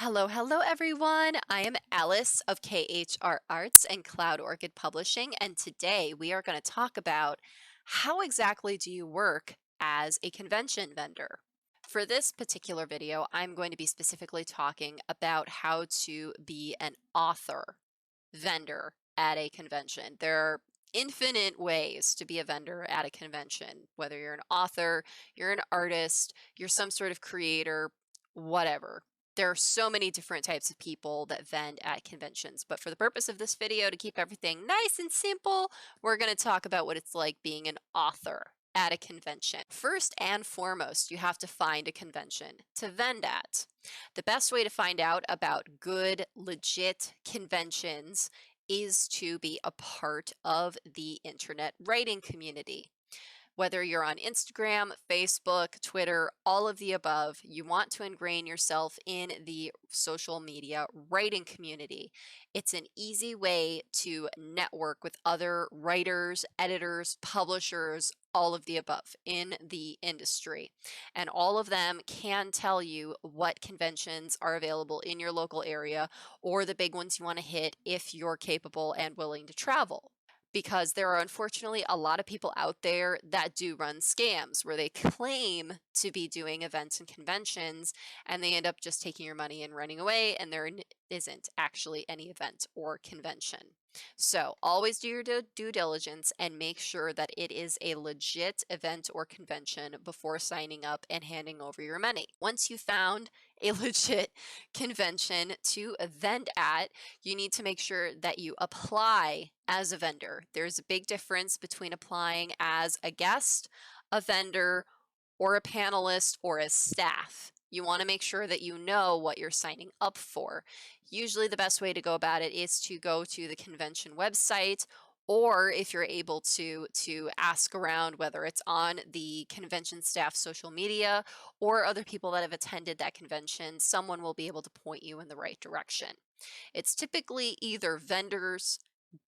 Hello everyone. I am Alice of KHR Arts and Cloud Orchid Publishing, and today we are going to talk about how exactly do you work as a convention vendor. For this particular video, I'm going to be specifically talking about how to be an author vendor at a convention. There are infinite ways to be a vendor at a convention, whether you're an author, you're an artist, you're some sort of creator, whatever. There are so many different types of people that vend at conventions, but for the purpose of this video, to keep everything nice and simple, we're going to talk about what it's like being an author at a convention. First and foremost, you have to find a convention to vend at. The best way to find out about good, legit conventions is to be a part of the internet writing community. Whether you're on Instagram, Facebook, Twitter, all of the above, you want to ingrain yourself in the social media writing community. It's an easy way to network with other writers, editors, publishers, all of the above in the industry. And all of them can tell you what conventions are available in your local area or the big ones you want to hit if you're capable and willing to travel, because there are unfortunately a lot of people out there that do run scams where they claim to be doing events and conventions and they end up just taking your money and running away, and there isn't actually any event or convention. So always do your due diligence and make sure that it is a legit event or convention before signing up and handing over your money. Once you found a legit convention to vend at, you need to make sure that you apply as a vendor. There's a big difference between applying as a guest, a vendor, or a panelist, or as staff. You want to make sure that you know what you're signing up for. Usually the best way to go about it is to go to the convention website, or if you're able to ask around, whether it's on the convention staff social media or other people that have attended that convention, someone will be able to point you in the right direction. It's typically either vendors,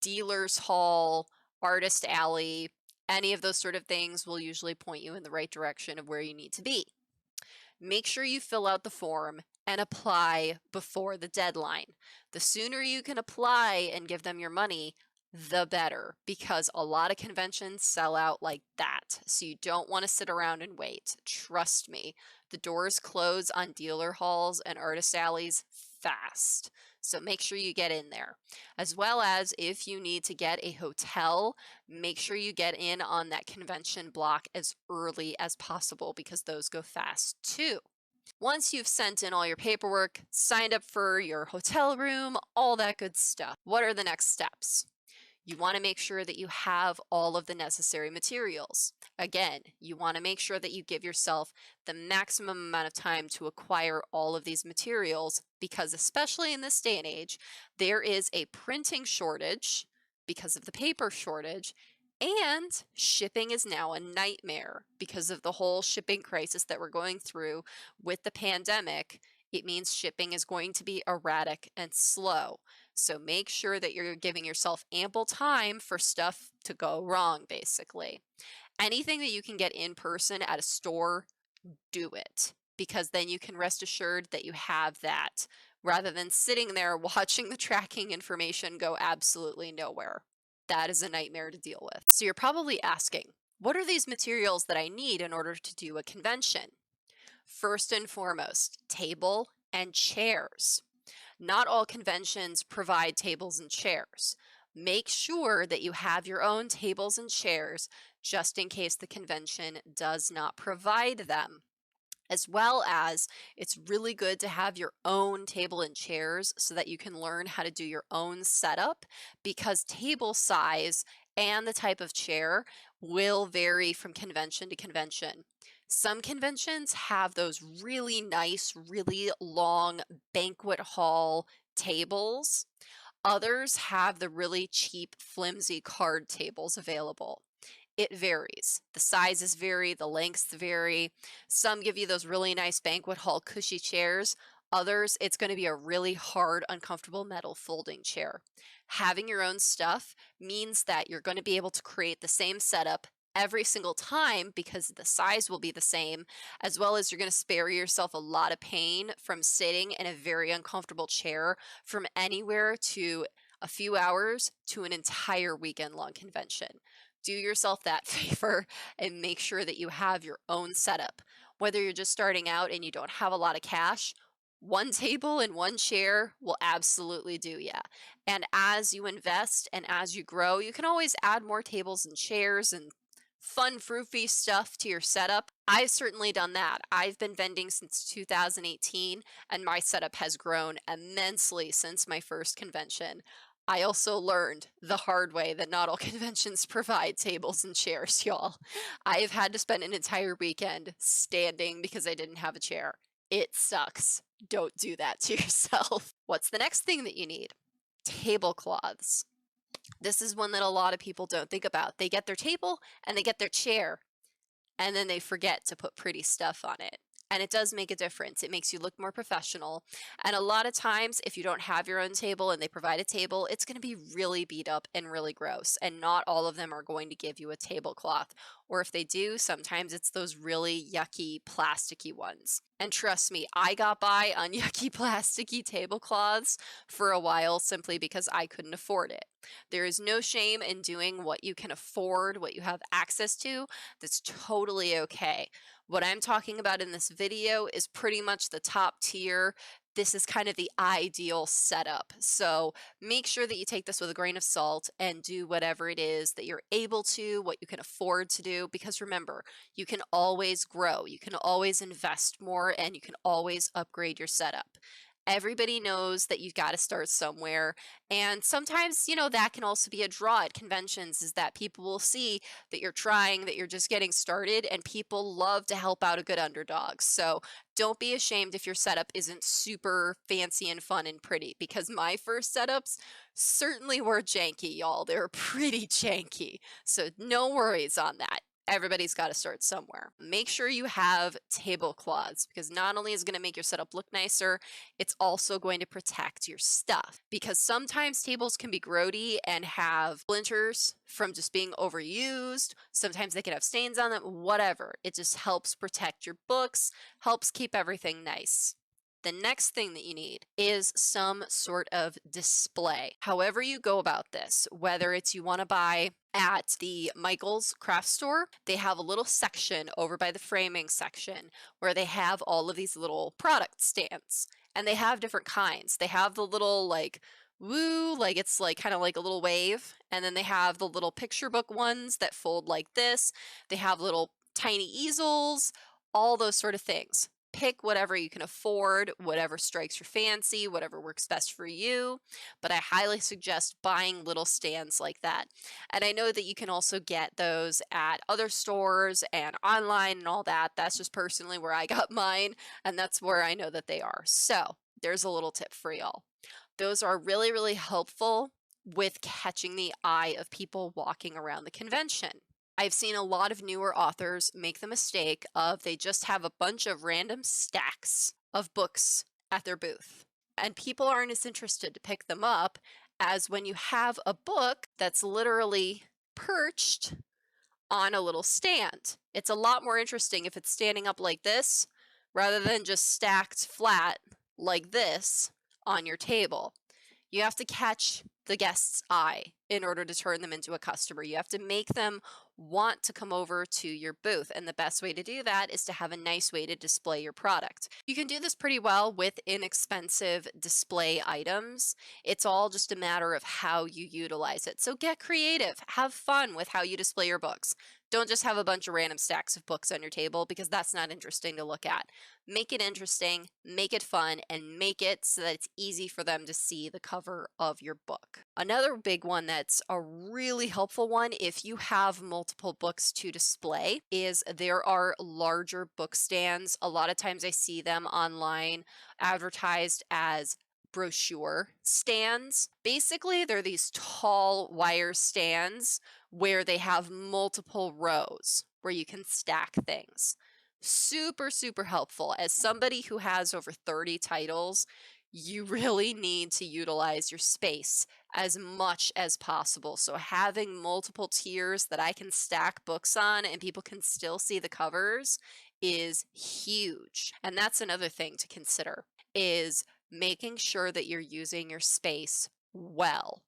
dealers hall, artist alley, any of those sort of things will usually point you in the right direction of where you need to be. Make sure you fill out the form and apply before the deadline. The sooner you can apply and give them your money, the better, because a lot of conventions sell out like that. So you don't want to sit around and wait. Trust me, the doors close on dealer halls and artist alleys fast. So make sure you get in there. As well as if you need to get a hotel, make sure you get in on that convention block as early as possible, because those go fast too. Once you've sent in all your paperwork, signed up for your hotel room, all that good stuff, what are the next steps? You want to make sure that you have all of the necessary materials. Again, you want to make sure that you give yourself the maximum amount of time to acquire all of these materials, because especially in this day and age, there is a printing shortage because of the paper shortage, and shipping is now a nightmare because of the whole shipping crisis that we're going through with the pandemic. It means shipping is going to be erratic and slow. So make sure that you're giving yourself ample time for stuff to go wrong, basically. Anything that you can get in person at a store, do it, because then you can rest assured that you have that, rather than sitting there watching the tracking information go absolutely nowhere. That is a nightmare to deal with. So you're probably asking, what are these materials that I need in order to do a convention? First and foremost, table and chairs. Not all conventions provide tables and chairs. Make sure that you have your own tables and chairs just in case the convention does not provide them. As well as, it's really good to have your own table and chairs so that you can learn how to do your own setup, because table size and the type of chair will vary from convention to convention. Some conventions have those really nice, really long banquet hall tables. Others have the really cheap, flimsy card tables available. It varies. The sizes vary, the lengths vary. Some give you those really nice banquet hall cushy chairs. Others, it's going to be a really hard, uncomfortable metal folding chair. Having your own stuff means that you're going to be able to create the same setup every single time because the size will be the same, as well as you're going to spare yourself a lot of pain from sitting in a very uncomfortable chair from anywhere to a few hours to an entire weekend long convention. Do yourself that favor and make sure that you have your own setup. Whether you're just starting out and you don't have a lot of cash, one table and one chair will absolutely do ya. And as you invest and as you grow, you can always add more tables and chairs and fun froofy stuff to your setup. I've certainly done that. I've been vending since 2018 and my setup has grown immensely since my first convention. I also learned the hard way that not all conventions provide tables and chairs, y'all. I have had to spend an entire weekend standing because I didn't have a chair. It sucks. Don't do that to yourself. What's the next thing that you need? Tablecloths. This is one that a lot of people don't think about. They get their table and they get their chair, and then they forget to put pretty stuff on it. And it does make a difference. It makes you look more professional. And a lot of times, if you don't have your own table and they provide a table, it's going to be really beat up and really gross. And not all of them are going to give you a tablecloth. Or if they do, sometimes it's those really yucky, plasticky ones. And trust me, I got by on yucky, plasticky tablecloths for a while simply because I couldn't afford it. There is no shame in doing what you can afford, what you have access to. That's totally okay. What I'm talking about in this video is pretty much the top tier. This is kind of the ideal setup. So make sure that you take this with a grain of salt and do whatever it is that you're able to, what you can afford to do, because remember, you can always grow, you can always invest more, and you can always upgrade your setup. Everybody knows that you've got to start somewhere. And sometimes, that can also be a draw at conventions is that people will see that you're trying, that you're just getting started, and people love to help out a good underdog. So don't be ashamed if your setup isn't super fancy and fun and pretty, because my first setups certainly were janky, y'all. They were pretty janky. So no worries on that. Everybody's got to start somewhere. Make sure you have tablecloths because not only is it going to make your setup look nicer, it's also going to protect your stuff because sometimes tables can be grody and have splinters from just being overused. Sometimes they can have stains on them, whatever. It just helps protect your books, helps keep everything nice. The next thing that you need is some sort of display. However you go about this, whether it's you want to buy at the Michael's craft store, they have a little section over by the framing section where they have all of these little product stands and they have different kinds. They have the little it's like kind of like a little wave, and then they have the little picture book ones that fold like this. They have little tiny easels, all those sort of things. Pick whatever you can afford, whatever strikes your fancy, whatever works best for you. But I highly suggest buying little stands like that. And I know that you can also get those at other stores and online and all that. That's just personally where I got mine, and that's where I know that they are. So there's a little tip for y'all. Those are really, really helpful with catching the eye of people walking around the convention. I've seen a lot of newer authors make the mistake of they just have a bunch of random stacks of books at their booth. And people aren't as interested to pick them up as when you have a book that's literally perched on a little stand. It's a lot more interesting if it's standing up like this rather than just stacked flat like this on your table. You have to catch the guest's eye in order to turn them into a customer. You have to make them want to come over to your booth. And the best way to do that is to have a nice way to display your product. You can do this pretty well with inexpensive display items. It's all just a matter of how you utilize it. So get creative, have fun with how you display your books. Don't just have a bunch of random stacks of books on your table because that's not interesting to look at. Make it interesting, make it fun, and make it so that it's easy for them to see the cover of your book. Another big one that's a really helpful one if you have multiple books to display is there are larger book stands. A lot of times I see them online advertised as brochure stands. Basically, they're these tall wire stands where they have multiple rows where you can stack things. Super, super helpful. As somebody who has over 30 titles, you really need to utilize your space as much as possible. So having multiple tiers that I can stack books on and people can still see the covers is huge. And that's another thing to consider is making sure that you're using your space well.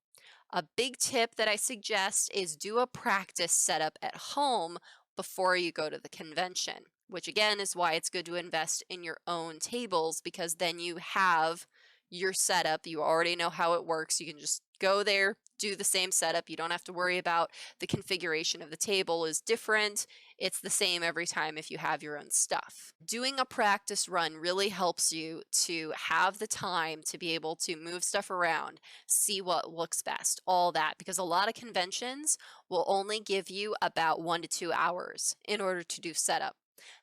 A big tip that I suggest is do a practice setup at home before you go to the convention, which again is why it's good to invest in your own tables because then you have your setup. You already know how it works. You can just go there, do the same setup. You don't have to worry about the configuration of the table is different. It's the same every time if you have your own stuff. Doing a practice run really helps you to have the time to be able to move stuff around, see what looks best, all that, because a lot of conventions will only give you about 1 to 2 hours in order to do setup.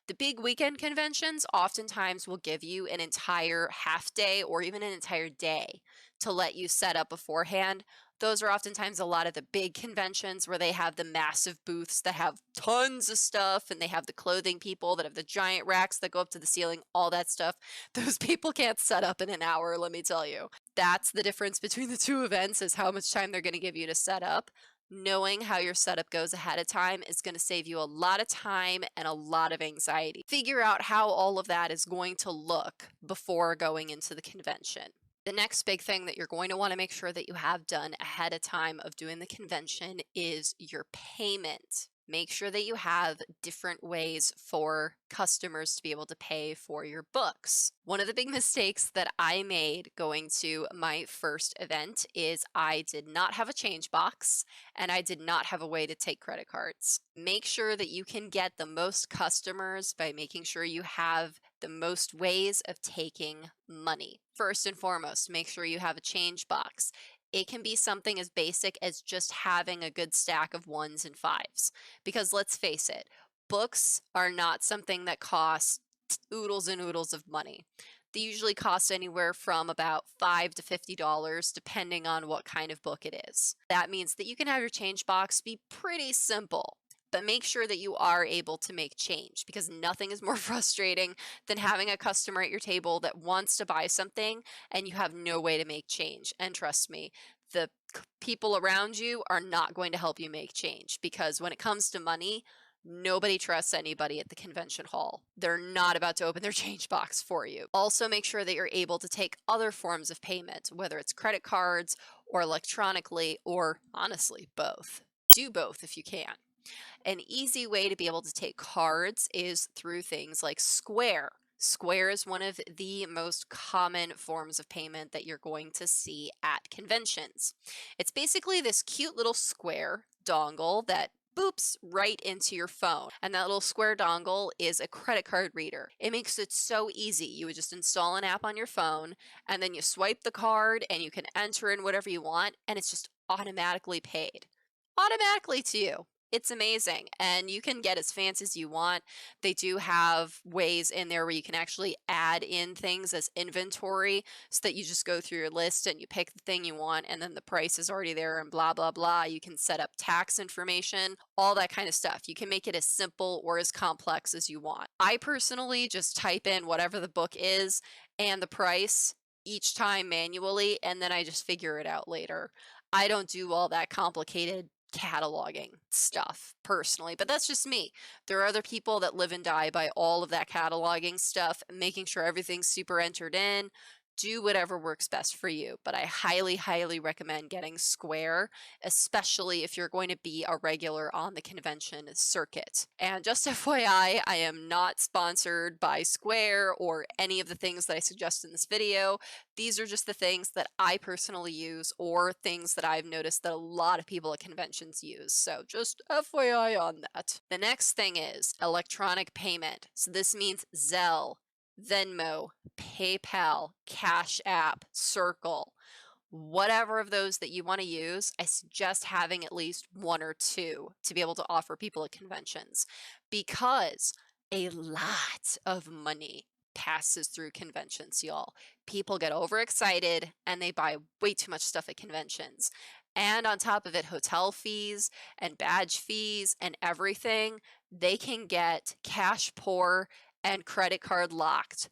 The big weekend conventions oftentimes will give you an entire half day or even an entire day to let you set up beforehand. Those are oftentimes a lot of the big conventions where they have the massive booths that have tons of stuff and they have the clothing people that have the giant racks that go up to the ceiling, all that stuff. Those people can't set up in an hour, let me tell you. That's the difference between the two events is how much time they're going to give you to set up. Knowing how your setup goes ahead of time is going to save you a lot of time and a lot of anxiety. Figure out how all of that is going to look before going into the convention. The next big thing that you're going to want to make sure that you have done ahead of time of doing the convention is your payment. Make sure that you have different ways for customers to be able to pay for your books. One of the big mistakes that I made going to my first event is I did not have a change box and I did not have a way to take credit cards. Make sure that you can get the most customers by making sure you have the most ways of taking money. First and foremost, make sure you have a change box. It can be something as basic as just having a good stack of ones and fives. Because let's face it, books are not something that cost oodles and oodles of money. They usually cost anywhere from about $5 to $50 depending on what kind of book it is. That means that you can have your change box be pretty simple. But make sure that you are able to make change because nothing is more frustrating than having a customer at your table that wants to buy something and you have no way to make change. And trust me, the people around you are not going to help you make change because when it comes to money, nobody trusts anybody at the convention hall. They're not about to open their change box for you. Also, make sure that you're able to take other forms of payment, whether it's credit cards or electronically, or honestly, both. Do both if you can. An easy way to be able to take cards is through things like Square. Square is one of the most common forms of payment that you're going to see at conventions. It's basically this cute little square dongle that boops right into your phone. And that little square dongle is a credit card reader. It makes it so easy. You would just install an app on your phone and then you swipe the card and you can enter in whatever you want and it's just automatically paid. Automatically to you. It's amazing and you can get as fancy as you want. They do have ways in there where you can actually add in things as inventory so that you just go through your list and you pick the thing you want and then the price is already there and blah, blah, blah. You can set up tax information, all that kind of stuff. You can make it as simple or as complex as you want. I personally just type in whatever the book is and the price each time manually and then I just figure it out later. I don't do all that complicated cataloging stuff personally, but that's just me. There are other people that live and die by all of that cataloging stuff, making sure everything's super entered in. Do whatever works best for you, but I highly, highly recommend getting Square, especially if you're going to be a regular on the convention circuit. And just FYI, I am not sponsored by Square or any of the things that I suggest in this video. These are just the things that I personally use or things that I've noticed that a lot of people at conventions use. So just FYI on that. The next thing is electronic payment. So this means Zelle, Venmo, PayPal, Cash App, Circle, whatever of those that you want to use, I suggest having at least one or two to be able to offer people at conventions because a lot of money passes through conventions, y'all. People get overexcited and they buy way too much stuff at conventions. And on top of it, hotel fees and badge fees and everything, they can get cash poor and credit card locked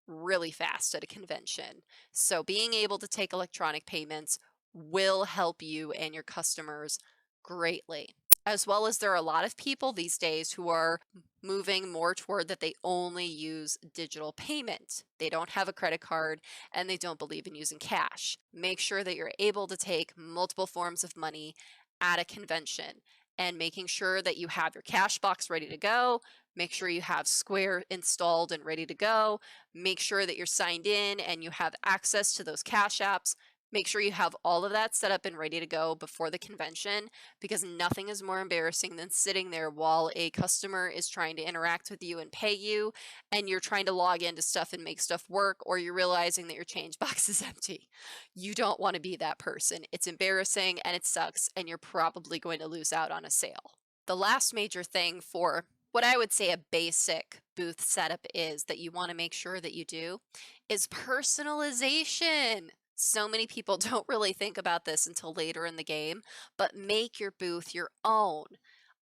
really fast at a convention. So being able to take electronic payments will help you and your customers greatly. As well as there are a lot of people these days who are moving more toward that they only use digital payment. They don't have a credit card and they don't believe in using cash. Make sure that you're able to take multiple forms of money at a convention and making sure that you have your cash box ready to go. Make sure you have Square installed and ready to go. Make sure that you're signed in and you have access to those cash apps. Make sure you have all of that set up and ready to go before the convention, because nothing is more embarrassing than sitting there while a customer is trying to interact with you and pay you, and you're trying to log into stuff and make stuff work, or you're realizing that your change box is empty. You don't want to be that person. It's embarrassing and it sucks, and you're probably going to lose out on a sale. The last major thing for what I would say a basic booth setup is that you want to make sure that you do is personalization. So many people don't really think about this until later in the game, but make your booth your own.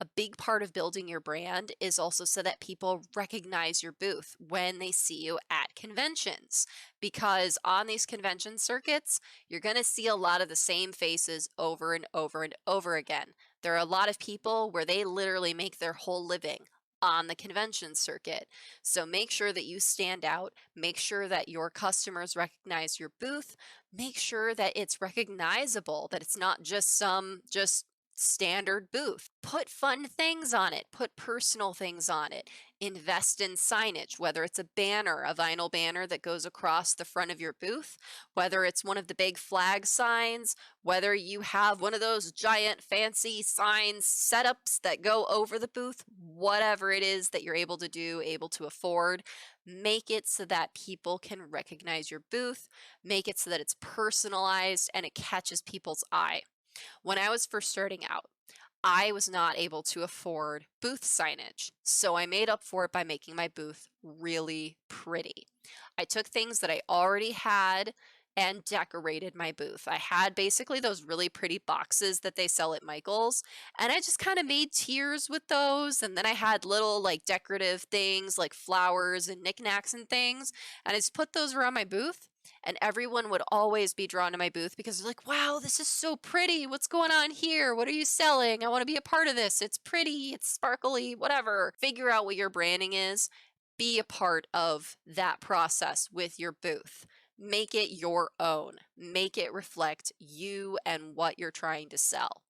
A big part of building your brand is also so that people recognize your booth when they see you at conventions. Because on these convention circuits, you're going to see a lot of the same faces over and over and over again. There are a lot of people where they literally make their whole living on the convention circuit. So make sure that you stand out, make sure that your customers recognize your booth, make sure that it's recognizable, that it's not just some just standard booth. Put fun things on it, put personal things on it. Invest in signage, whether it's a banner, a vinyl banner that goes across the front of your booth, whether it's one of the big flag signs, whether you have one of those giant fancy signs setups that go over the booth, whatever it is that you're able to do, able to afford, make it so that people can recognize your booth, make it so that it's personalized and it catches people's eye. When I was first starting out, I was not able to afford booth signage, so I made up for it by making my booth really pretty. I took things that I already had and decorated my booth. I had basically those really pretty boxes that they sell at Michael's, and I just kind of made tiers with those, and then I had little like decorative things like flowers and knickknacks and things, and I just put those around my booth. And everyone would always be drawn to my booth because they're like, wow, this is so pretty. What's going on here? What are you selling? I want to be a part of this. It's pretty, it's sparkly, whatever. Figure out what your branding is. Be a part of that process with your booth. Make it your own. Make it reflect you and what you're trying to sell.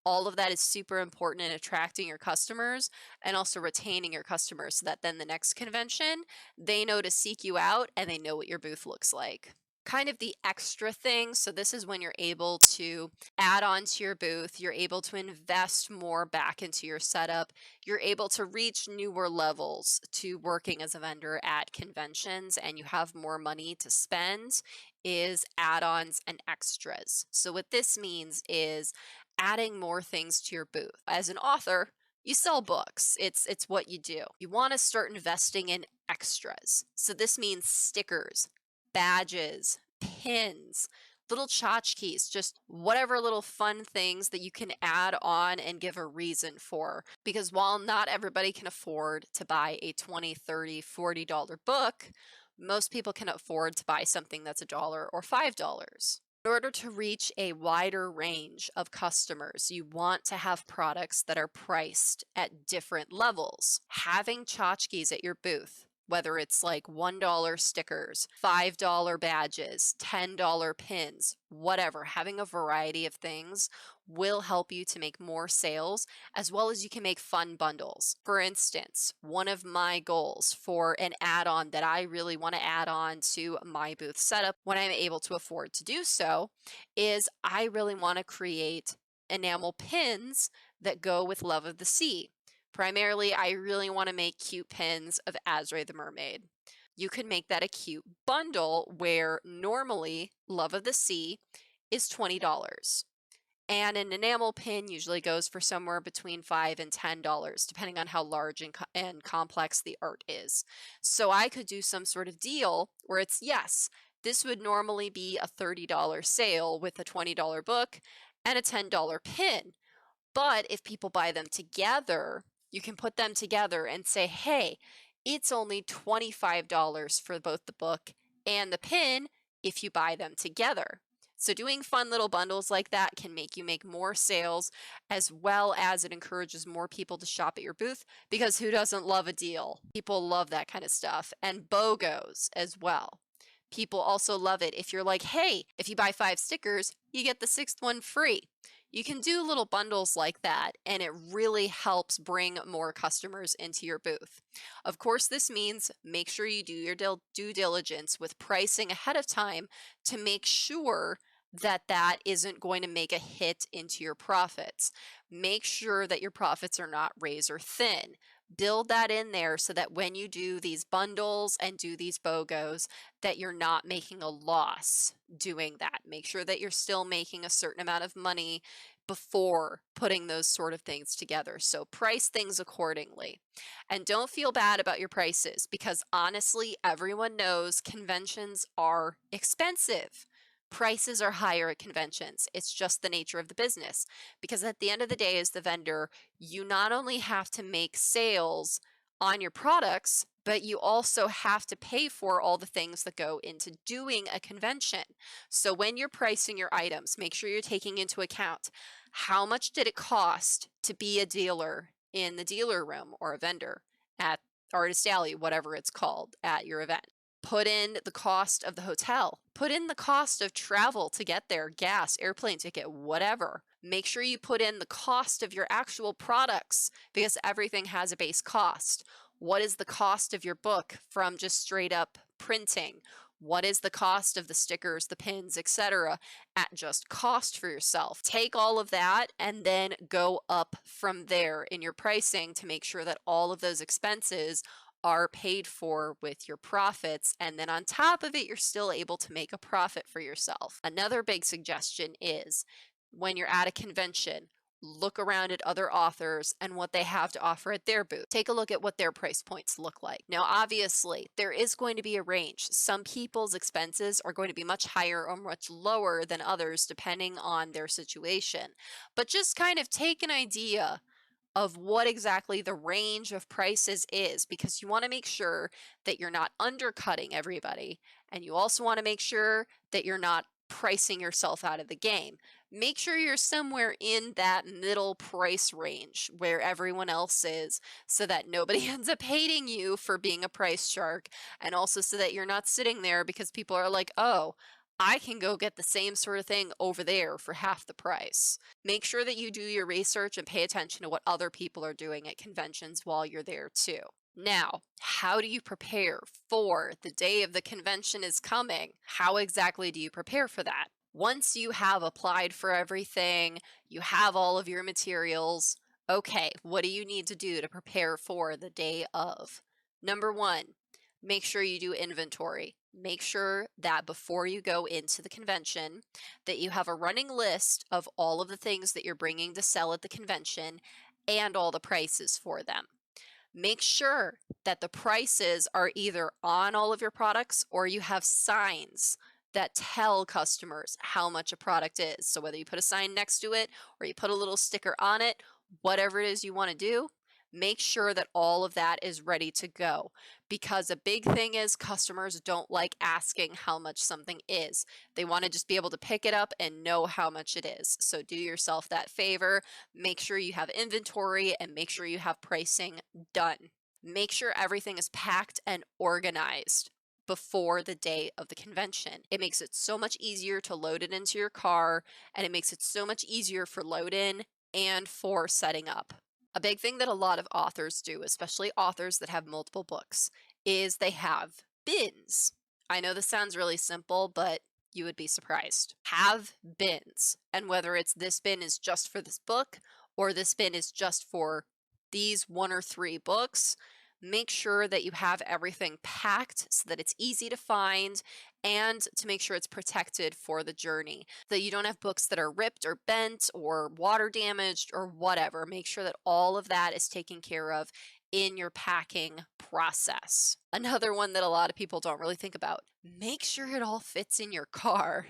All of that is super important in attracting your customers and also retaining your customers so that then the next convention, they know to seek you out and they know what your booth looks like. Kind of the extra thing. So, this is when you're able to add on to your booth, you're able to invest more back into your setup, you're able to reach newer levels to working as a vendor at conventions, and you have more money to spend. Is add ons and extras. So, what this means is adding more things to your booth. As an author, you sell books. It's what you do. You want to start investing in extras. So this means stickers, badges, pins, little tchotchkes, just whatever little fun things that you can add on and give a reason for. Because while not everybody can afford to buy a $20, $30, $40 book, most people can afford to buy something that's a dollar or $5. In order to reach a wider range of customers, you want to have products that are priced at different levels. Having tchotchkes at your booth, whether it's like $1 stickers, $5 badges, $10 pins, whatever, having a variety of things will help you to make more sales, as well as you can make fun bundles. For instance, one of my goals for an add-on that I really want to add on to my booth setup when I'm able to afford to do so is I really want to create enamel pins that go with Love of the Sea. Primarily, I really want to make cute pins of Azrae the Mermaid. You can make that a cute bundle where normally Love of the Sea is $20. And an enamel pin usually goes for somewhere between $5 and $10, depending on how large and complex the art is. So I could do some sort of deal where it's, yes, this would normally be a $30 sale with a $20 book and a $10 pin. But if people buy them together, you can put them together and say, hey, it's only $25 for both the book and the pin if you buy them together. So, doing fun little bundles like that can make you make more sales, as well as it encourages more people to shop at your booth because who doesn't love a deal? People love that kind of stuff, and BOGOs as well. People also love it if you're like, hey, if you buy 5 stickers, you get the sixth one free. You can do little bundles like that, and it really helps bring more customers into your booth. Of course, this means make sure you do your due diligence with pricing ahead of time to make sure that that isn't going to make a hit into your profits. Make sure that your profits are not razor thin. Build that in there so that when you do these bundles and do these BOGOs, that you're not making a loss doing that. Make sure that you're still making a certain amount of money before putting those sort of things together. So price things accordingly. And don't feel bad about your prices because honestly, everyone knows conventions are expensive. Prices are higher at conventions. It's just the nature of the business. Because at the end of the day, as the vendor, you not only have to make sales on your products, but you also have to pay for all the things that go into doing a convention. So when you're pricing your items, make sure you're taking into account how much did it cost to be a dealer in the dealer room or a vendor at Artist Alley, whatever it's called at your event. Put in the cost of the hotel. Put in the cost of travel to get there, gas, airplane ticket, whatever. Make sure you put in the cost of your actual products because everything has a base cost. What is the cost of your book from just straight up printing? What is the cost of the stickers, the pins, etc. at just cost for yourself? Take all of that and then go up from there in your pricing to make sure that all of those expenses are paid for with your profits. And then on top of it, you're still able to make a profit for yourself. Another big suggestion is when you're at a convention, look around at other authors and what they have to offer at their booth. Take a look at what their price points look like. Now, obviously, there is going to be a range. Some people's expenses are going to be much higher or much lower than others depending on their situation. But just kind of take an idea of what exactly the range of prices is because you want to make sure that you're not undercutting everybody and you also want to make sure that you're not pricing yourself out of the game. Make sure you're somewhere in that middle price range where everyone else is so that nobody ends up hating you for being a price shark and also so that you're not sitting there because people are like, oh, I can go get the same sort of thing over there for half the price. Make sure that you do your research and pay attention to what other people are doing at conventions while you're there too. Now, how do you prepare for the day of the convention is coming? How exactly do you prepare for that? Once you have applied for everything, you have all of your materials, okay, what do you need to do to prepare for the day of? Number one, make sure you do inventory. Make sure that before you go into the convention, that you have a running list of all of the things that you're bringing to sell at the convention and all the prices for them. Make sure that the prices are either on all of your products or you have signs that tell customers how much a product is. So whether you put a sign next to it or you put a little sticker on it, whatever it is you want to do, make sure that all of that is ready to go. Because a big thing is customers don't like asking how much something is. They want to just be able to pick it up and know how much it is. So do yourself that favor. Make sure you have inventory and make sure you have pricing done. Make sure everything is packed and organized before the day of the convention. It makes it so much easier to load it into your car and it makes it so much easier for load in and for setting up. A big thing that a lot of authors do, especially authors that have multiple books, is they have bins. I know this sounds really simple, but you would be surprised. Have bins. And whether it's this bin is just for this book or this bin is just for these 1 or 3 books, make sure that you have everything packed so that it's easy to find and to make sure it's protected for the journey. That you don't have books that are ripped or bent or water damaged or whatever. Make sure that all of that is taken care of in your packing process. Another one that a lot of people don't really think about, make sure it all fits in your car.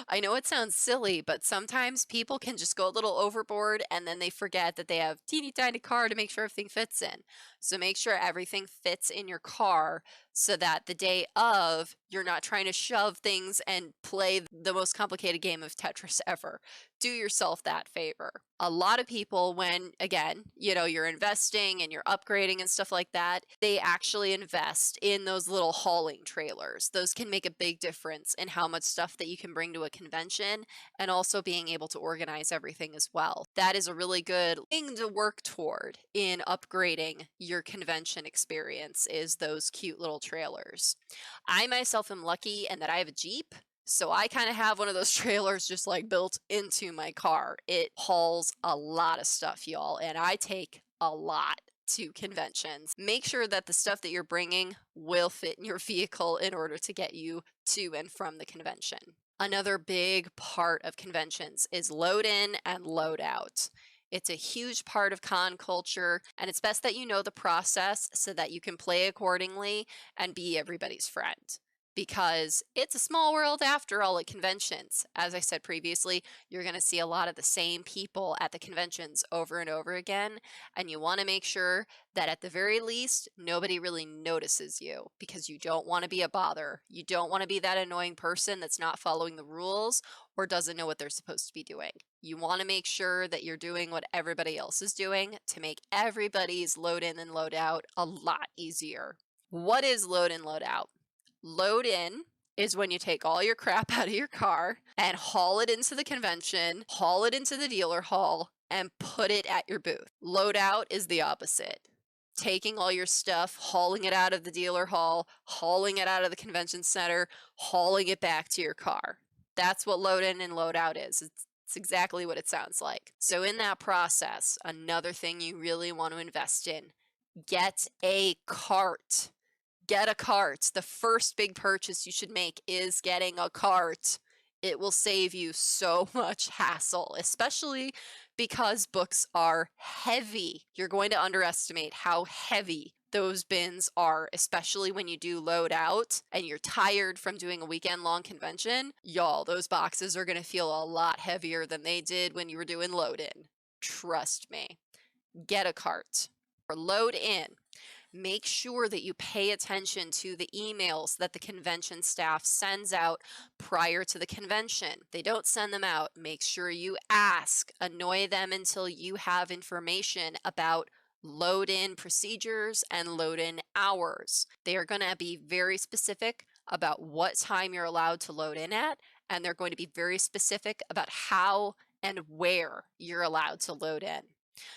I know it sounds silly, but sometimes people can just go a little overboard and then they forget that they have teeny tiny car to make sure everything fits in. So make sure everything fits in your car so that the day of, you're not trying to shove things and play the most complicated game of Tetris ever. Do yourself that favor. A lot of people, when again, you're investing and you're upgrading and stuff like that, they actually invest in those little hauling trailers. Those can make a big difference in how much stuff that you can bring to a convention and also being able to organize everything as well. That is a really good thing to work toward in upgrading your convention experience is those cute little trailers. I myself am lucky in that I have a Jeep. So I kind of have one of those trailers just like built into my car. It hauls a lot of stuff, y'all, and I take a lot to conventions. Make sure that the stuff that you're bringing will fit in your vehicle in order to get you to and from the convention. Another big part of conventions is load in and load out. It's a huge part of con culture, and it's best that you know the process so that you can play accordingly and be everybody's friend. Because it's a small world after all at conventions. As I said previously, you're going to see a lot of the same people at the conventions over and over again, and you want to make sure that at the very least, nobody really notices you because you don't want to be a bother. You don't want to be that annoying person that's not following the rules or doesn't know what they're supposed to be doing. You want to make sure that you're doing what everybody else is doing to make everybody's load in and load out a lot easier. What is load in, load out? Load in is when you take all your crap out of your car and haul it into the convention, haul it into the dealer hall, and put it at your booth. Load out is the opposite. Taking all your stuff, hauling it out of the dealer hall, hauling it out of the convention center, hauling it back to your car. That's what load in and load out is. It's exactly what it sounds like. So in that process, another thing you really want to invest in, get a cart. Get a cart. The first big purchase you should make is getting a cart. It will save you so much hassle, especially because books are heavy. You're going to underestimate how heavy those bins are, especially when you do load out and you're tired from doing a weekend long convention. Y'all, those boxes are going to feel a lot heavier than they did when you were doing load in. Trust me. Get a cart. Or load in. Make sure that you pay attention to the emails that the convention staff sends out prior to the convention. If they don't send them out, make sure you ask. Annoy them until you have information about load in procedures and load in hours. They are going to be very specific about what time you're allowed to load in at, and they're going to be very specific about how and where you're allowed to load in.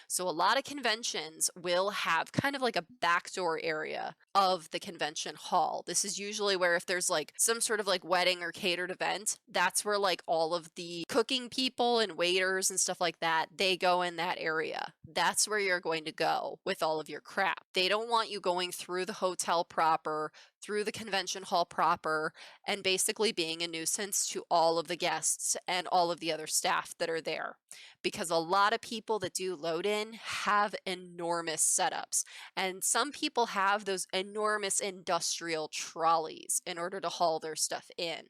So a lot of conventions will have kind of like a backdoor area of the convention hall. This is usually where if there's like some sort of like wedding or catered event, that's where like all of the cooking people and waiters and stuff like that, they go in that area. That's where you're going to go with all of your crap. They don't want you going through the hotel proper, through the convention hall proper, and basically being a nuisance to all of the guests and all of the other staff that are there. Because a lot of people that do load in have enormous setups. And some people have those enormous industrial trolleys in order to haul their stuff in.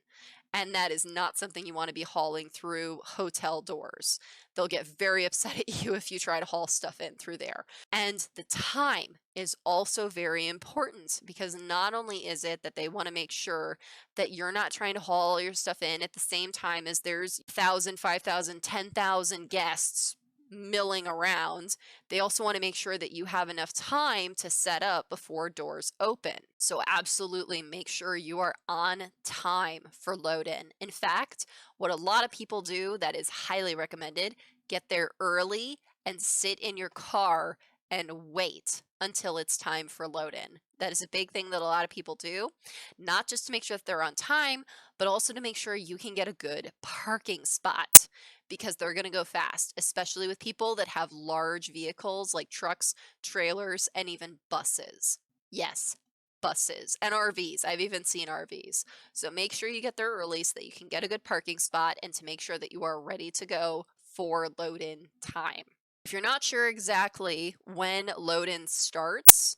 And that is not something you want to be hauling through hotel doors. They'll get very upset at you if you try to haul stuff in through there. And the time is also very important because not only is it that they want to make sure that you're not trying to haul all your stuff in at the same time as there's 1,000, 5,000, 10,000 guests milling around, they also want to make sure that you have enough time to set up before doors open. So absolutely make sure you are on time for load in. In fact, what a lot of people do that is highly recommended, get there early and sit in your car and wait until it's time for load in. That is a big thing that a lot of people do, not just to make sure that they're on time, but also to make sure you can get a good parking spot because they're going to go fast, especially with people that have large vehicles like trucks, trailers, and even buses. Yes, buses and RVs. I've even seen RVs. So make sure you get there early so that you can get a good parking spot and to make sure that you are ready to go for load in time. If you're not sure exactly when load in starts,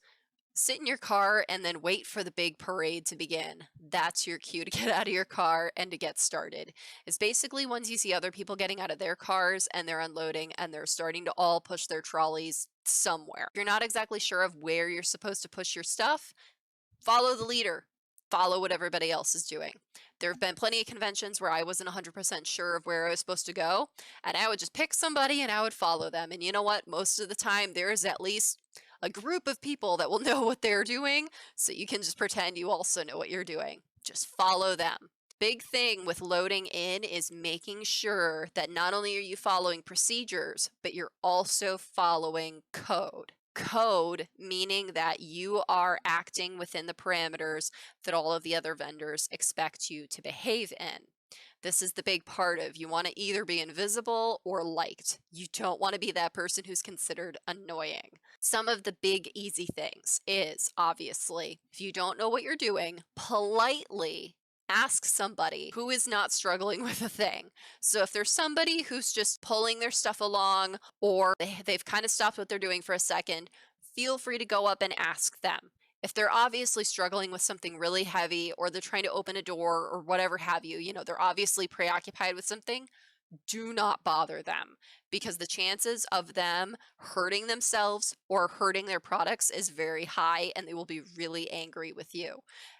Sit in your car and then wait for the big parade to begin. That's your cue to get out of your car and to get started. It's basically once you see other people getting out of their cars and they're unloading and they're starting to all push their trolleys somewhere. If you're not exactly sure of where you're supposed to push your stuff, follow the leader. Follow what everybody else is doing. There have been plenty of conventions where I wasn't 100% sure of where I was supposed to go, and I would just pick somebody and I would follow them. And you know what? Most of the time, there is at least a group of people that will know what they're doing, so you can just pretend you also know what you're doing. Just follow them. Big thing with loading in is making sure that not only are you following procedures, but you're also following code. Code meaning that you are acting within the parameters that all of the other vendors expect you to behave in. This is the big part of you want to either be invisible or liked. You don't want to be that person who's considered annoying. Some of the big easy things is obviously, if you don't know what you're doing, politely ask somebody who is not struggling with a thing. So if there's somebody who's just pulling their stuff along or they've kind of stopped what they're doing for a second, feel free to go up and ask them. If they're obviously struggling with something really heavy or they're trying to open a door or whatever have you, they're obviously preoccupied with something, do not bother them because the chances of them hurting themselves or hurting their products is very high and they will be really angry with you.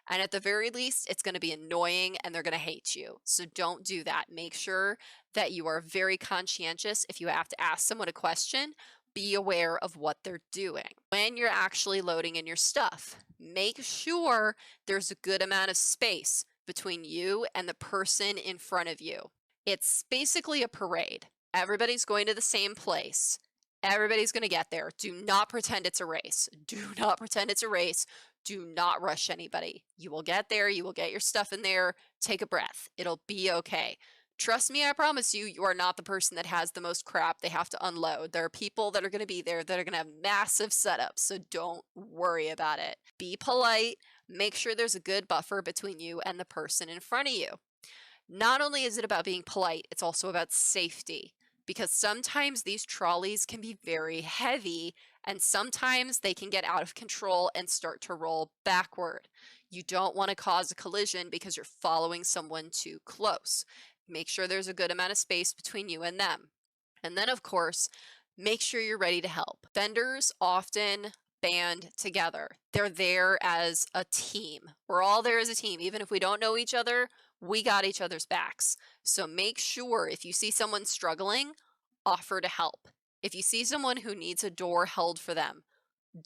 And at the very least, it's going to be annoying and they're going to hate you. So don't do that. Make sure that you are very conscientious. If you have to ask someone a question, be aware of what they're doing. When you're actually loading in your stuff, make sure there's a good amount of space between you and the person in front of you. It's basically a parade. Everybody's going to the same place. Everybody's going to get there. Do not pretend it's a race. Do not pretend it's a race. Do not rush anybody. You will get there. You will get your stuff in there. Take a breath. It'll be okay. Trust me, I promise you, you are not the person that has the most crap they have to unload. There are people that are going to be there that are going to have massive setups, so don't worry about it. Be polite. Make sure there's a good buffer between you and the person in front of you. Not only is it about being polite, it's also about safety because sometimes these trolleys can be very heavy and sometimes they can get out of control and start to roll backward. You don't want to cause a collision because you're following someone too close. Make sure there's a good amount of space between you and them. And then, of course, make sure you're ready to help. Vendors often band together. They're there as a team. We're all there as a team. Even if we don't know each other, we got each other's backs. So make sure if you see someone struggling, offer to help. If you see someone who needs a door held for them,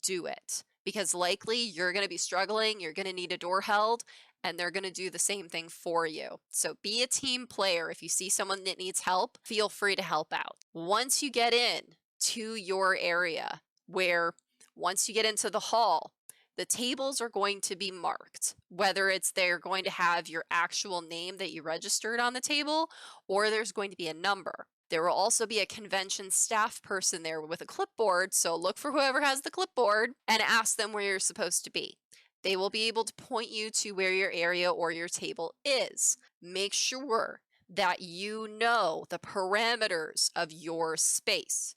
do it. Because likely you're going to be struggling, you're going to need a door held, and they're going to do the same thing for you. So be a team player. If you see someone that needs help, feel free to help out. Once you get in to your area, where once you get into the hall, the tables are going to be marked, whether it's they're going to have your actual name that you registered on the table, or there's going to be a number. There will also be a convention staff person there with a clipboard, so look for whoever has the clipboard and ask them where you're supposed to be. They will be able to point you to where your area or your table is. Make sure that you know the parameters of your space.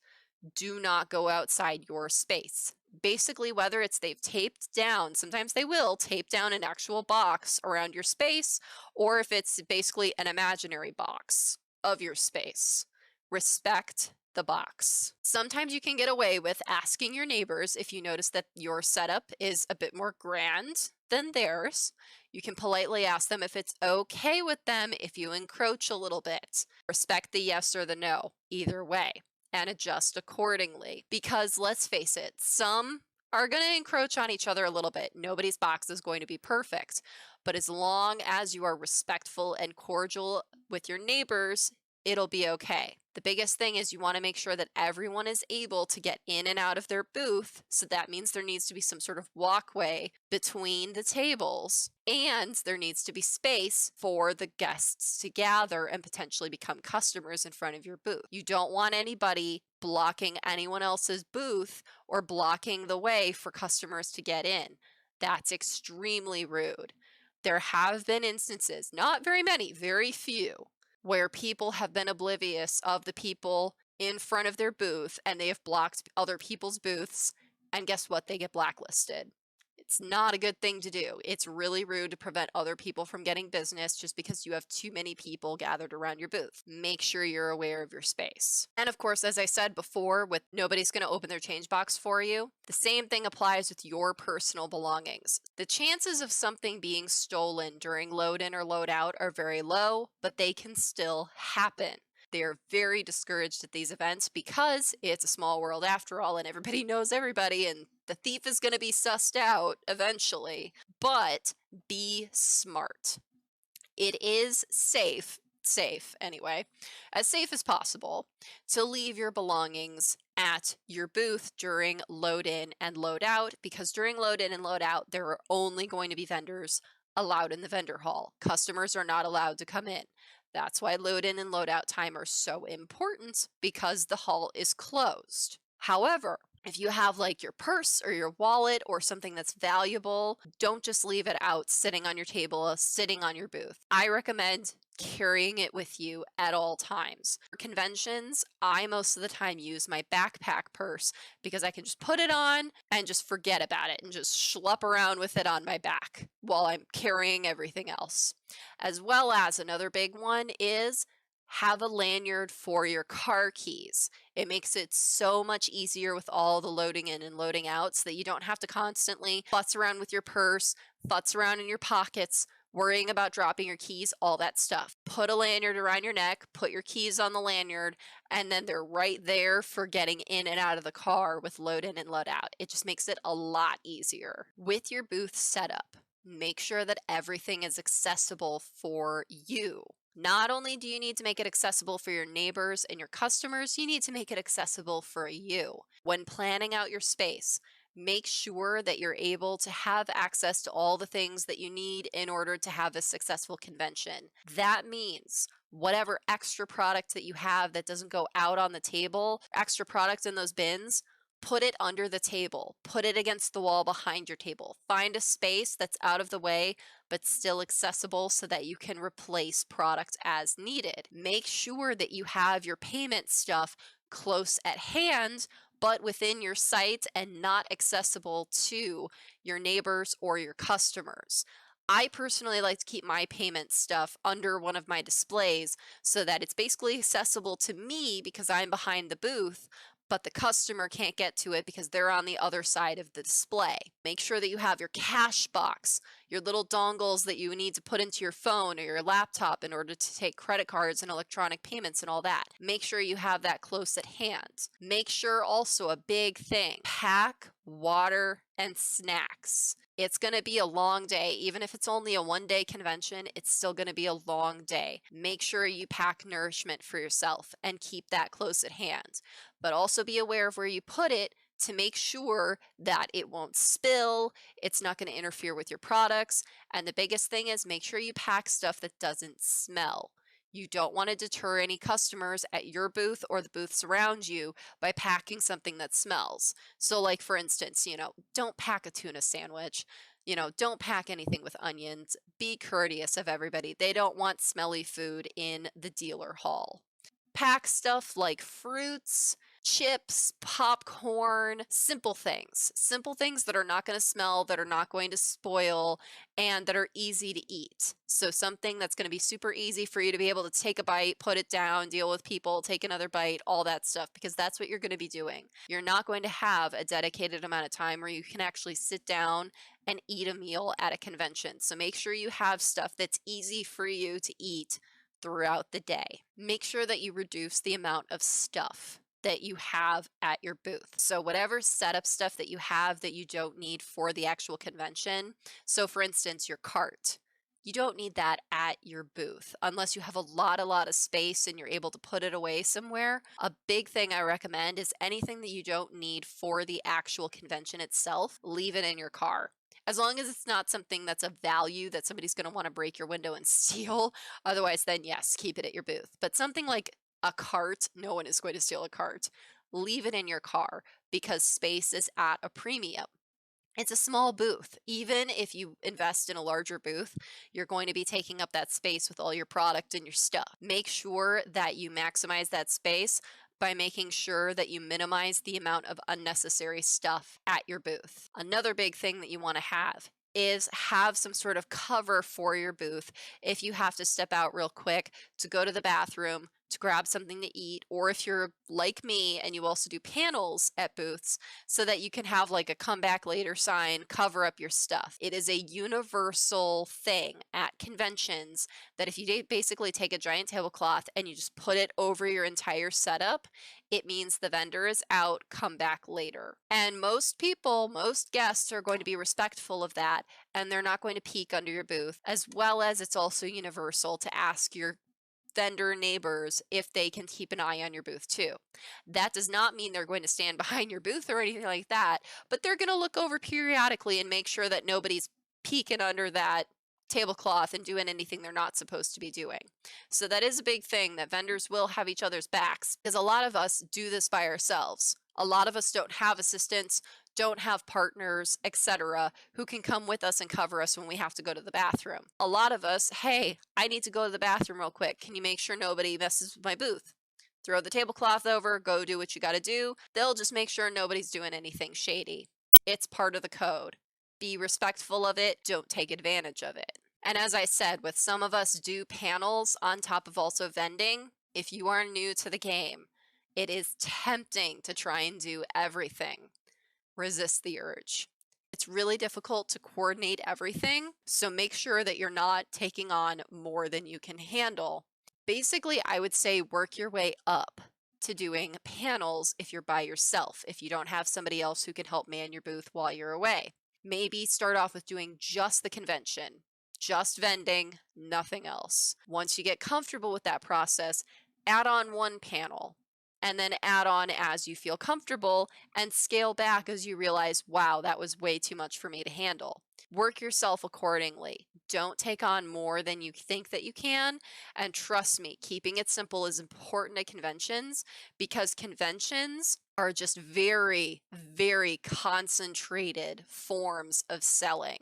Do not go outside your space. Basically, whether it's they've taped down, sometimes they will tape down an actual box around your space, or if it's basically an imaginary box of your space. Respect the box. Sometimes you can get away with asking your neighbors if you notice that your setup is a bit more grand than theirs. You can politely ask them if it's okay with them if you encroach a little bit. Respect the yes or the no, either way, and adjust accordingly. Because let's face it, some are going to encroach on each other a little bit. Nobody's box is going to be perfect. But as long as you are respectful and cordial with your neighbors, it'll be okay. The biggest thing is you want to make sure that everyone is able to get in and out of their booth. So that means there needs to be some sort of walkway between the tables, and there needs to be space for the guests to gather and potentially become customers in front of your booth. You don't want anybody blocking anyone else's booth or blocking the way for customers to get in. That's extremely rude. There have been instances, not very many, very few, where people have been oblivious of the people in front of their booth and they have blocked other people's booths, and guess what? They get blacklisted. It's not a good thing to do. It's really rude to prevent other people from getting business just because you have too many people gathered around your booth. Make sure you're aware of your space. And of course, as I said before, with nobody's going to open their change box for you, the same thing applies with your personal belongings. The chances of something being stolen during load in or load out are very low, but they can still happen. They're very discouraged at these events because it's a small world after all, and everybody knows everybody, and the thief is going to be sussed out eventually. But be smart. It is safe anyway, as safe as possible, to leave your belongings at your booth during load in and load out, because during load in and load out, there are only going to be vendors allowed in the vendor hall. Customers are not allowed to come in. That's why load in and load out time are so important, because the hall is closed. However, if you have like your purse or your wallet or something that's valuable, don't just leave it out sitting on your table, sitting on your booth. I recommend carrying it with you at all times. For conventions, I most of the time use my backpack purse because I can just put it on and just forget about it and just schlep around with it on my back while I'm carrying everything else. As well as another big one is have a lanyard for your car keys. It makes it so much easier with all the loading in and loading out so that you don't have to constantly futz around with your purse, futz around in your pockets, worrying about dropping your keys, all that stuff. Put a lanyard around your neck, put your keys on the lanyard, and then they're right there for getting in and out of the car with load in and load out. It just makes it a lot easier. With your booth setup, make sure that everything is accessible for you. Not only do you need to make it accessible for your neighbors and your customers, you need to make it accessible for you. When planning out your space, make sure that you're able to have access to all the things that you need in order to have a successful convention. That means whatever extra product that you have that doesn't go out on the table, extra product in those bins, put it under the table, put it against the wall behind your table. Find a space that's out of the way but still accessible so that you can replace product as needed. Make sure that you have your payment stuff close at hand but within your site and not accessible to your neighbors or your customers. I personally like to keep my payment stuff under one of my displays so that it's basically accessible to me because I'm behind the booth, but the customer can't get to it because they're on the other side of the display. Make sure that you have your cash box, your little dongles that you need to put into your phone or your laptop in order to take credit cards and electronic payments and all that. Make sure you have that close at hand. Make sure also a big thing, pack water and snacks. It's going to be a long day. Even if it's only a one-day convention, it's still going to be a long day. Make sure you pack nourishment for yourself and keep that close at hand. But also be aware of where you put it to make sure that it won't spill, it's not going to interfere with your products, and the biggest thing is make sure you pack stuff that doesn't smell. You don't want to deter any customers at your booth or the booths around you by packing something that smells. So like for instance, don't pack a tuna sandwich. Don't pack anything with onions. Be courteous of everybody. They don't want smelly food in the dealer hall. Pack stuff like fruits, chips, popcorn, simple things that are not going to smell, that are not going to spoil, and that are easy to eat. So something that's going to be super easy for you to be able to take a bite, put it down, deal with people, take another bite, all that stuff, because that's what you're going to be doing. You're not going to have a dedicated amount of time where you can actually sit down and eat a meal at a convention. So make sure you have stuff that's easy for you to eat throughout the day. Make sure that you reduce the amount of stuff that you have at your booth. So whatever setup stuff that you have that you don't need for the actual convention. So for instance, your cart. You don't need that at your booth unless you have a lot of space and you're able to put it away somewhere. A big thing I recommend is anything that you don't need for the actual convention itself, leave it in your car. As long as it's not something that's of value that somebody's going to want to break your window and steal. Otherwise, then yes, keep it at your booth. But something like a cart, no one is going to steal a cart. Leave it in your car because space is at a premium. It's a small booth. Even if you invest in a larger booth, you're going to be taking up that space with all your product and your stuff. Make sure that you maximize that space by making sure that you minimize the amount of unnecessary stuff at your booth. Another big thing that you want to is have some sort of cover for your booth if you have to step out real quick to go to the bathroom, to grab something to eat, or if you're like me and you also do panels at booths, so that you can have like a come back later sign, cover up your stuff. It is a universal thing at conventions that if you basically take a giant tablecloth and you just put it over your entire setup, it means the vendor is out, come back later. And most people, most guests are going to be respectful of that, and they're not going to peek under your booth, as well as it's also universal to ask your vendor neighbors if they can keep an eye on your booth too. That does not mean they're going to stand behind your booth or anything like that, but they're going to look over periodically and make sure that nobody's peeking under that tablecloth and doing anything they're not supposed to be doing. So that is a big thing, that vendors will have each other's backs, because a lot of us do this by ourselves. A lot of us don't have assistants, don't have partners, etc., who can come with us and cover us when we have to go to the bathroom. A lot of us, hey, I need to go to the bathroom real quick. Can you make sure nobody messes with my booth? Throw the tablecloth over, go do what you got to do. They'll just make sure nobody's doing anything shady. It's part of the code. Be respectful of it, don't take advantage of it. And as I said, with some of us do panels on top of also vending, if you are new to the game, it is tempting to try and do everything. Resist the urge. It's really difficult to coordinate everything, so make sure that you're not taking on more than you can handle. Basically, I would say work your way up to doing panels if you're by yourself, if you don't have somebody else who can help man your booth while you're away. Maybe start off with doing just the convention, just vending, nothing else. Once you get comfortable with that process, add on one panel, and then add on as you feel comfortable and scale back as you realize, wow, that was way too much for me to handle. Work yourself accordingly. Don't take on more than you think that you can. And trust me, keeping it simple is important at conventions, because conventions are just very, very concentrated forms of selling.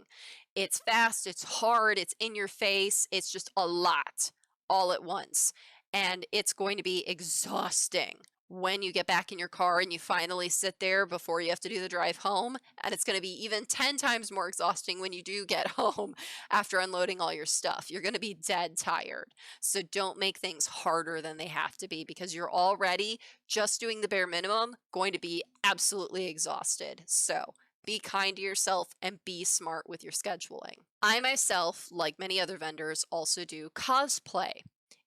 It's fast, it's hard, it's in your face, it's just a lot all at once. And it's going to be exhausting when you get back in your car and you finally sit there before you have to do the drive home. And it's going to be even 10 times more exhausting when you do get home after unloading all your stuff. You're going to be dead tired. So don't make things harder than they have to be, because you're already just doing the bare minimum going to be absolutely exhausted. So be kind to yourself and be smart with your scheduling. I myself, like many other vendors, also do cosplay.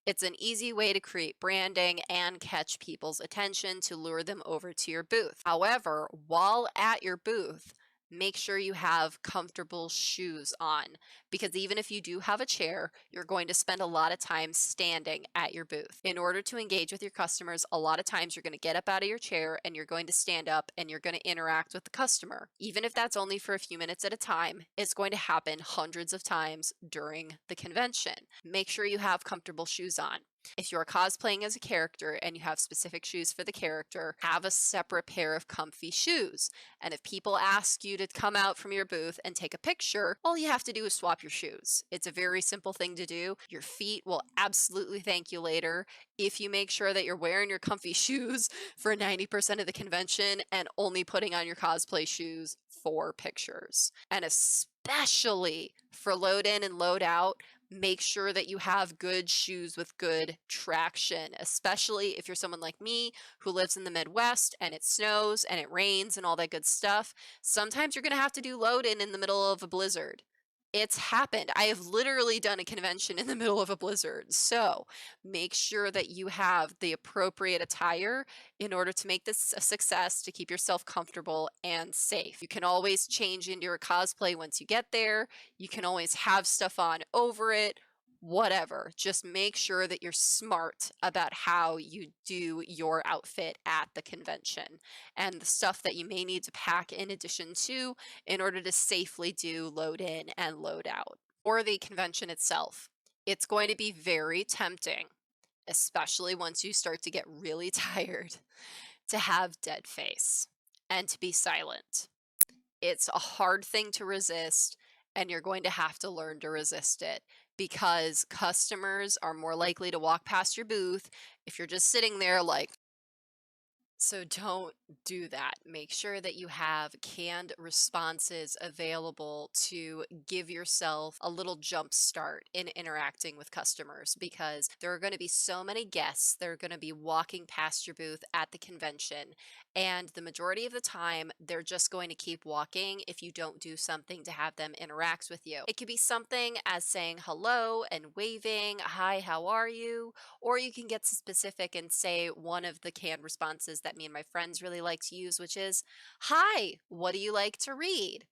It's an easy way to create branding and catch people's attention to lure them over to your booth. However, while at your booth, make sure you have comfortable shoes on, because even if you do have a chair, you're going to spend a lot of time standing at your booth. In order to engage with your customers, a lot of times you're going to get up out of your chair and you're going to stand up and you're going to interact with the customer. Even if that's only for a few minutes at a time, it's going to happen hundreds of times during the convention. Make sure you have comfortable shoes on. If you're cosplaying as a character and you have specific shoes for the character, have a separate pair of comfy shoes. And if people ask you to come out from your booth and take a picture, all you have to do is swap your shoes. It's a very simple thing to do. Your feet will absolutely thank you later if you make sure that you're wearing your comfy shoes for 90% of the convention and only putting on your cosplay shoes for pictures. And especially for load in and load out, make sure that you have good shoes with good traction, especially if you're someone like me who lives in the Midwest and it snows and it rains and all that good stuff. Sometimes you're going to have to do load in the middle of a blizzard. It's happened. I have literally done a convention in the middle of a blizzard. So make sure that you have the appropriate attire in order to make this a success, to keep yourself comfortable and safe. You can always change into your cosplay once you get there. You can always have stuff on over it, whatever. Just make sure that you're smart about how you do your outfit at the convention and the stuff that you may need to pack in addition to in order to safely do load in and load out. For the convention itself, it's going to be very tempting, especially once you start to get really tired, to have dead face and to be silent. It's a hard thing to resist, and you're going to have to learn to resist it, because customers are more likely to walk past your booth if you're just sitting there like So don't do that. Make sure that you have canned responses available to give yourself a little jump start in interacting with customers because there are going to be so many guests that are going to be walking past your booth at the convention. And the majority of the time, they're just going to keep walking if you don't do something to have them interact with you. It could be something as saying hello and waving, hi, how are you? Or you can get specific and say one of the canned responses that me and my friends really like to use, which is, hi, what do you like to read?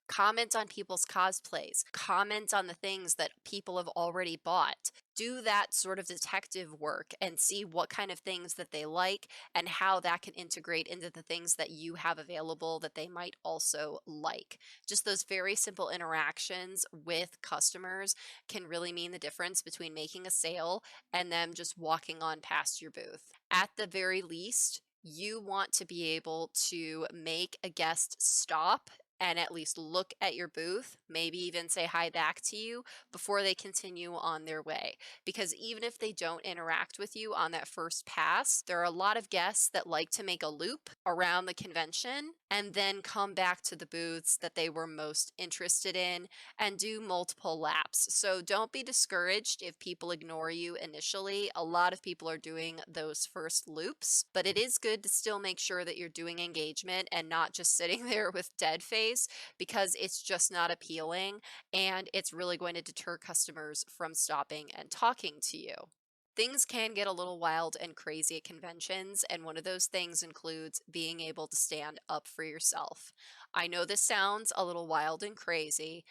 Comment on people's cosplays, comment on the things that people have already bought. Do that sort of detective work and see what kind of things that they like and how that can integrate into the things that you have available that they might also like. Just those very simple interactions with customers can really mean the difference between making a sale and them just walking on past your booth. At the very least, you want to be able to make a guest stop and at least look at your booth, maybe even say hi back to you before they continue on their way. Because even if they don't interact with you on that first pass, there are a lot of guests that like to make a loop around the convention and then come back to the booths that they were most interested in and do multiple laps. So don't be discouraged if people ignore you initially. A lot of people are doing those first loops, but it is good to still make sure that you're doing engagement and not just sitting there with dead face because it's just not appealing and it's really going to deter customers from stopping and talking to you. Things can get a little wild and crazy at conventions, and one of those things includes being able to stand up for yourself. I know this sounds a little wild and crazy,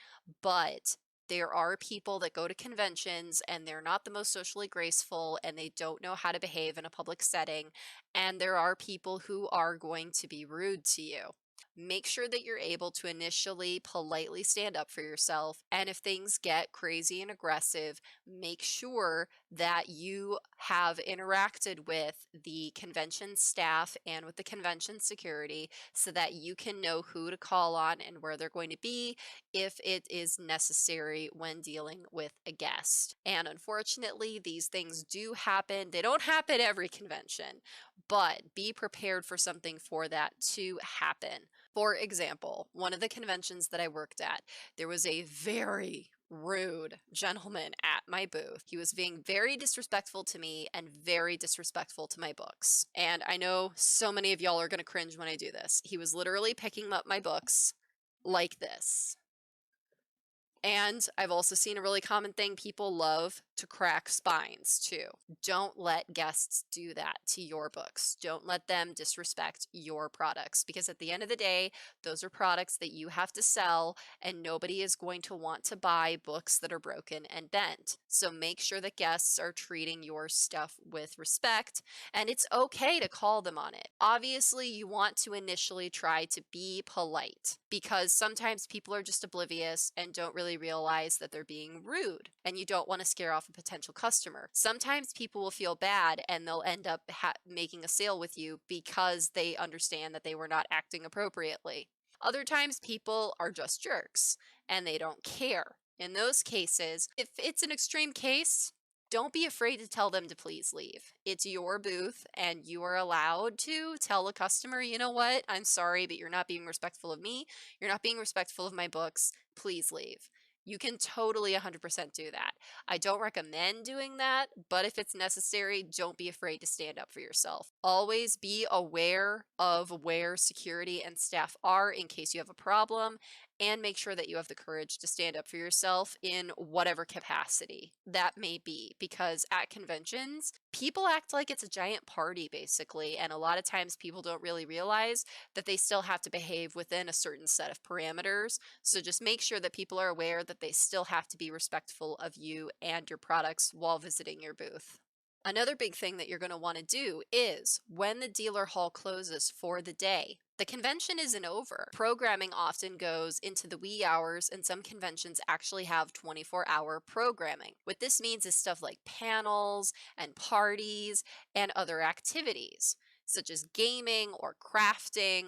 but there are people that go to conventions and they're not the most socially graceful and they don't know how to behave in a public setting, and there are people who are going to be rude to you. Make sure that you're able to initially politely stand up for yourself. And if things get crazy and aggressive, make sure that you have interacted with the convention staff and with the convention security so that you can know who to call on and where they're going to be if it is necessary when dealing with a guest. And unfortunately, these things do happen. They don't happen every convention, but be prepared for something for that to happen. For example, one of the conventions that I worked at, there was a very rude gentleman at my booth. He was being very disrespectful to me and very disrespectful to my books. And I know so many of y'all are going to cringe when I do this. He was literally picking up my books like this. And I've also seen a really common thing, people love to crack spines too. Don't let guests do that to your books. Don't let them disrespect your products because at the end of the day, those are products that you have to sell and nobody is going to want to buy books that are broken and bent. So make sure that guests are treating your stuff with respect and it's okay to call them on it. Obviously, you want to initially try to be polite because sometimes people are just oblivious and don't really realize that they're being rude and you don't want to scare off a potential customer. Sometimes people will feel bad and they'll end up making a sale with you because they understand that they were not acting appropriately. Other times people are just jerks and they don't care. In those cases, if it's an extreme case, don't be afraid to tell them to please leave. It's your booth and you are allowed to tell a customer, you know what, I'm sorry, but you're not being respectful of me. You're not being respectful of my books. Please leave. You can totally 100% do that. I don't recommend doing that, but if it's necessary, don't be afraid to stand up for yourself. Always be aware of where security and staff are in case you have a problem, and make sure that you have the courage to stand up for yourself in whatever capacity that may be. Because at conventions, people act like it's a giant party, basically, and a lot of times people don't really realize that they still have to behave within a certain set of parameters. So just make sure that people are aware that they still have to be respectful of you and your products while visiting your booth. Another big thing that you're going to want to do is when the dealer hall closes for the day, the convention isn't over. Programming often goes into the wee hours, and some conventions actually have 24-hour programming. What this means is stuff like panels and parties and other activities, such as gaming or crafting,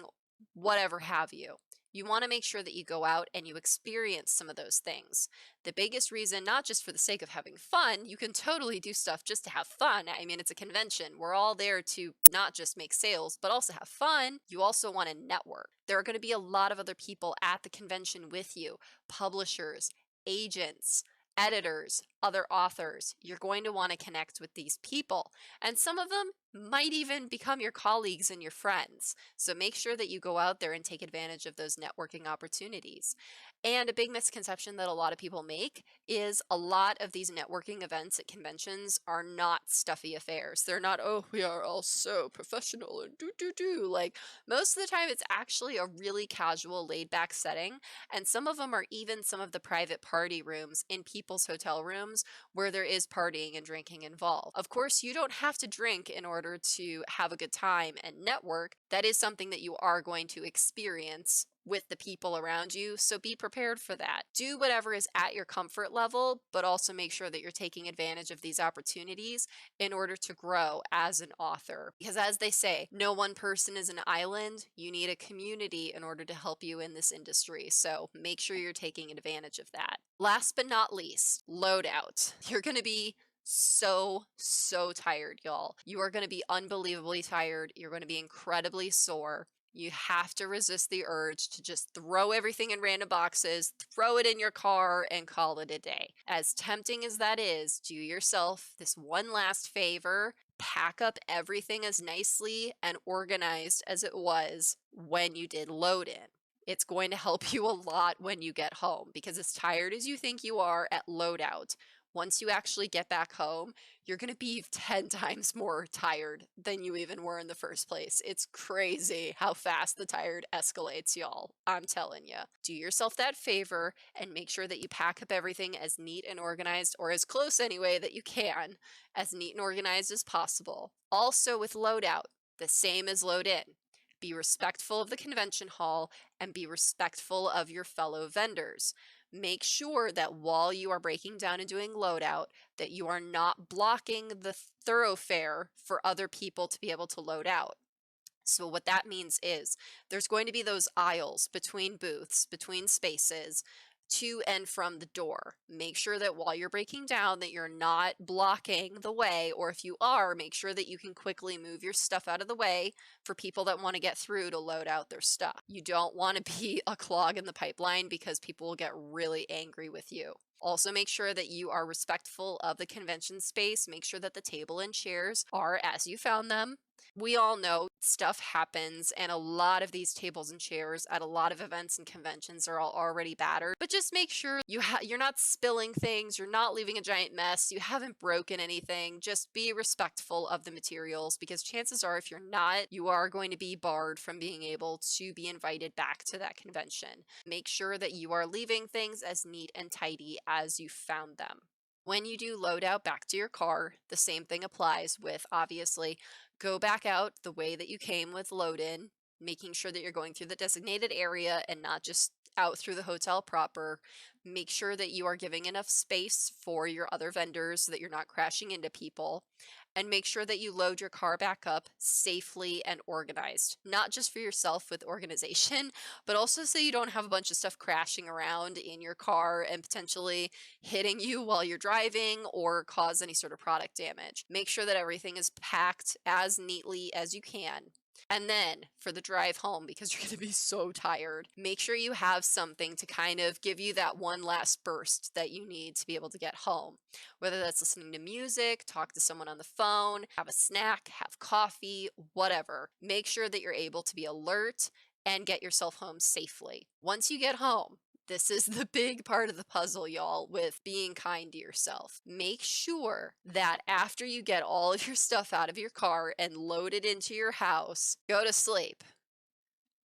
whatever have you. You want to make sure that you go out and you experience some of those things. The biggest reason, not just for the sake of having fun, you can totally do stuff just to have fun. I mean, it's a convention. We're all there to not just make sales, but also have fun. You also want to network. There are going to be a lot of other people at the convention with you, publishers, agents, editors, other authors. You're going to want to connect with these people. And some of them might even become your colleagues and your friends. So make sure that you go out there and take advantage of those networking opportunities. And a big misconception that a lot of people make is a lot of these networking events at conventions are not stuffy affairs. They're not, oh, we are all so professional and do. Like most of the time, it's actually a really casual, laid back setting. And some of them are even some of the private party rooms in people's hotel rooms where there is partying and drinking involved. Of course, you don't have to drink in order to have a good time and network. That is something that you are going to experience with the people around you, so be prepared for that. Do whatever is at your comfort level, but also make sure that you're taking advantage of these opportunities in order to grow as an author. Because as they say, no one person is an island. You need a community in order to help you in this industry, so make sure you're taking advantage of that. Last but not least, loadout. You're going to be so tired, y'all. You are going to be unbelievably tired. You're going to be incredibly sore. You have to resist the urge to just throw everything in random boxes, throw it in your car, and call it a day. As tempting as that is, do yourself this one last favor. Pack up everything as nicely and organized as it was when you did load in. It's going to help you a lot when you get home, because as tired as you think you are at loadout, once you actually get back home, you're going to be 10 times more tired than you even were in the first place. It's crazy how fast the tired escalates, y'all. I'm telling you. Do yourself that favor and make sure that you pack up everything as neat and organized, or as close anyway that you can, as neat and organized as possible. Also with loadout, the same as load in. Be respectful of the convention hall and be respectful of your fellow vendors. Make sure that while you are breaking down and doing loadout, that you are not blocking the thoroughfare for other people to be able to load out. So what that means is there's going to be those aisles between booths, between spaces, to and from the door. Make sure that while you're breaking down that you're not blocking the way, or if you are, make sure that you can quickly move your stuff out of the way for people that want to get through to load out their stuff. You don't want to be a clog in the pipeline because people will get really angry with you. Also, make sure that you are respectful of the convention space. Make sure that the table and chairs are as you found them. We all know stuff happens, and a lot of these tables and chairs at a lot of events and conventions are all already battered. But just make sure you're not spilling things, you're not leaving a giant mess, you haven't broken anything. Just be respectful of the materials, because chances are if you're not, you are going to be barred from being able to be invited back to that convention. Make sure that you are leaving things as neat and tidy as you found them. When you do load out back to your car, the same thing applies with, obviously, go back out the way that you came with load in, making sure that you're going through the designated area and not just out through the hotel proper. Make sure that you are giving enough space for your other vendors so that you're not crashing into people. And make sure that you load your car back up safely and organized, not just for yourself with organization, but also so you don't have a bunch of stuff crashing around in your car and potentially hitting you while you're driving or cause any sort of product damage. Make sure that everything is packed as neatly as you can. And then for the drive home, because you're going to be so tired, make sure you have something to kind of give you that one last burst that you need to be able to get home. Whether that's listening to music, talk to someone on the phone, have a snack, have coffee, whatever. Make sure that you're able to be alert and get yourself home safely. Once you get home, this is the big part of the puzzle, y'all, with being kind to yourself. Make sure that after you get all of your stuff out of your car and load it into your house, go to sleep.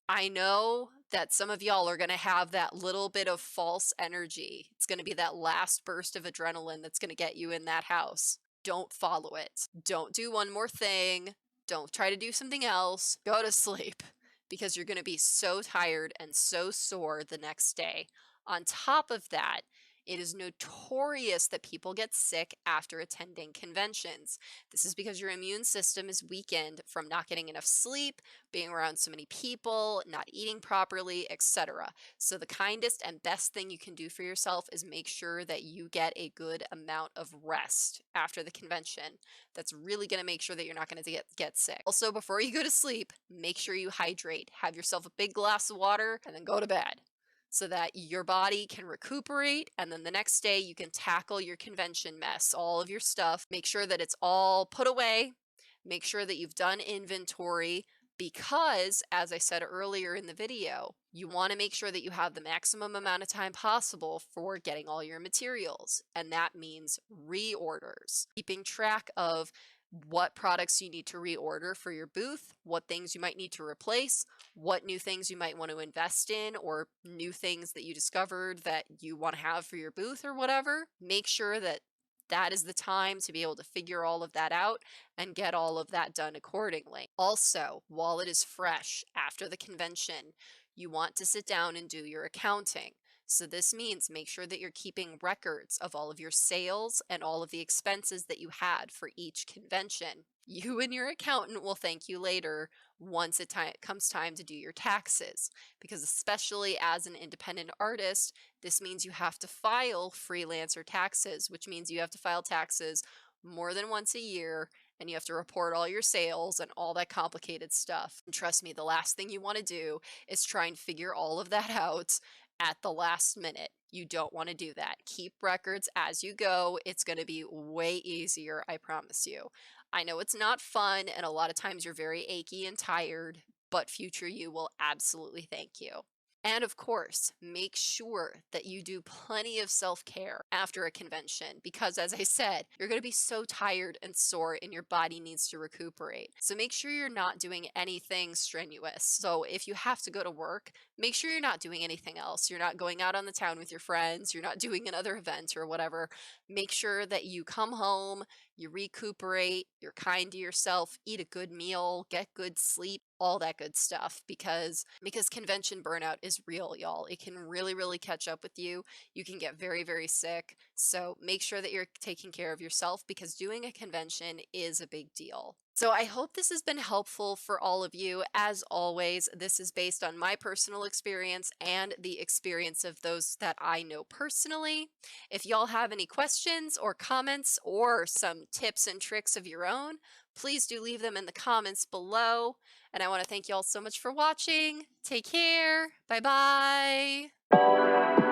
I know that some of y'all are going to have that little bit of false energy. It's going to be that last burst of adrenaline that's going to get you in that house. Don't follow it. Don't do one more thing. Don't try to do something else. Go to sleep, because you're going to be so tired and so sore the next day. On top of that, It is notorious that people get sick after attending conventions. This is because your immune system is weakened from not getting enough sleep, being around so many people, not eating properly, etc. So, the kindest and best thing you can do for yourself is make sure that you get a good amount of rest after the convention. That's really going to make sure that you're not going to get sick. Also, before you go to sleep, make sure you hydrate. Have yourself a big glass of water and then go to bed so that your body can recuperate, and then the next day you can tackle your convention mess, all of your stuff. Make sure that it's all put away. Make sure that you've done inventory because, as I said earlier in the video, you want to make sure that you have the maximum amount of time possible for getting all your materials. And that means reorders, keeping track of what products you need to reorder for your booth, what things you might need to replace, what new things you might want to invest in, or new things that you discovered that you want to have for your booth or whatever. Make sure that that is the time to be able to figure all of that out and get all of that done accordingly. Also, while it is fresh after the convention, you want to sit down and do your accounting. So this means make sure that you're keeping records of all of your sales and all of the expenses that you had for each convention. You and your accountant will thank you later once it comes time to do your taxes, because especially as an independent artist, this means you have to file freelancer taxes, which means you have to file taxes more than once a year, and you have to report all your sales and all that complicated stuff. And trust me, the last thing you want to do is try and figure all of that out at the last minute. You don't want to do that. Keep records as you go. It's going to be way easier, I promise you. I know it's not fun, and a lot of times you're very achy and tired, but future you will absolutely thank you. And of course, make sure that you do plenty of self care after a convention because, as I said, you're going to be so tired and sore and your body needs to recuperate. So make sure you're not doing anything strenuous. So if you have to go to work, make sure you're not doing anything else. You're not going out on the town with your friends, you're not doing another event or whatever. Make sure that you come home, you recuperate, you're kind to yourself, eat a good meal, get good sleep, all that good stuff, because convention burnout is real, y'all. It can really catch up with you. You can get very sick. So make sure that you're taking care of yourself because doing a convention is a big deal. So I hope this has been helpful for all of you. As always, this is based on my personal experience and the experience of those that I know personally. If y'all have any questions or comments or some tips and tricks of your own, please do leave them in the comments below. And I want to thank y'all so much for watching. Take care. Bye bye.